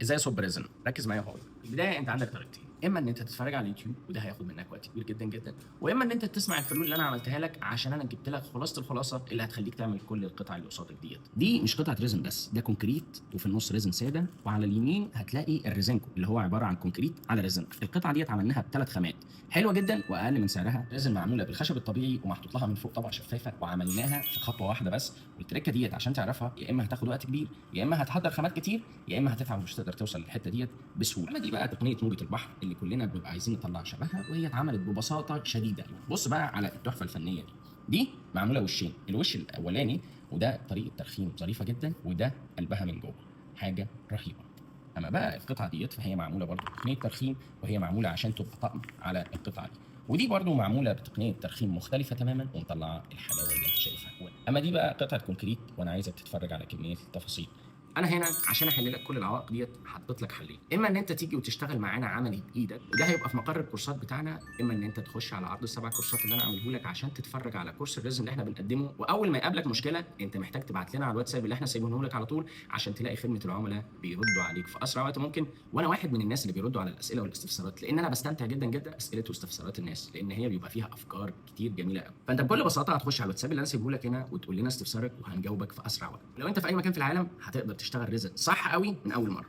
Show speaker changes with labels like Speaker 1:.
Speaker 1: ازاي اصب ريزن؟ ركز معايا وهقول. في البدايه انت عندك طريقتين، اما ان انت تتفرج على اليوتيوب وده هياخد منك وقت كبير جدا جدا، واما ان انت تسمع الحلول اللي انا عملتها لك عشان انا جبت لك خلاصه الخلاصه اللي هتخليك تعمل كل القطع اللي قصادك ديت. دي مش قطعه ريزن بس، ده كونكريت وفي النص ريزن ساده، وعلى اليمين هتلاقي الريزنكو اللي هو عباره عن كونكريت على ريزن. القطعه ديت عملناها بثلاث خامات حلوه جدا واقل من سعرها. ريزن معموله بالخشب الطبيعي ومحطوط لها من فوق طبقه شفافه، وعملناها في خطوه واحده بس. والتركه ديت عشان تعرفها يا اما هتاخد وقت كبير، يا اما هتحضر خامات كتير، يا اما هتتعب ومش هتقدر توصل للحته ديت بسهوله. اما دي بقى تقنيه موجه البحر اللي كلنا بنبقى عايزين نطلع شبهها، وهي اتعملت ببساطه شديده. بص بقى على التحفه الفنيه دي معموله وشين، الوش الاولاني وده طريقه ترخيم ظريفه جدا، وده قلبها من جوه حاجه رهيبه. اما بقى القطعه ديت فهي معموله برضه بتقنيه ترخيم، وهي معموله عشان تبقى طقم على القطعه دي. ودي برضه معموله بتقنيه ترخيم مختلفه تماما ومطلعه الحلاوه اللي انت شايفها. اما دي بقى قطعه كونكريت، وانا عايزك تتفرج على كميه التفاصيل. انا هنا عشان احل لك كل العوائق ديت حطيت لك حلين، اما ان انت تيجي وتشتغل معانا عملي بايدك وده هيبقى في مقر الكورسات بتاعنا، اما ان انت تخش على عرض السبع كورسات اللي انا عامله لك عشان تتفرج على كورس الريزم اللي احنا بنقدمه. واول ما يقابلك مشكله انت محتاج تبعت لنا على الواتساب اللي احنا سايبينه لك على طول، عشان تلاقي خدمه العملاء بيردوا عليك في اسرع وقت ممكن. وانا واحد من الناس اللي بيردوا على الاسئله والاستفسارات، لان انا بستمتع جدا جدا اسئله واستفسارات الناس، لان هي بيبقى فيها افكار كتير جميله قوي. فانت بكل بساطه هتخش على الواتساب اللي انا سايبه لك هنا وتقول لنا استفسارك وهنجاوبك في اسرع وقت. لو انت في اي مكان في العالم هتقدر تشتغل ريزن صح قوي من اول مره.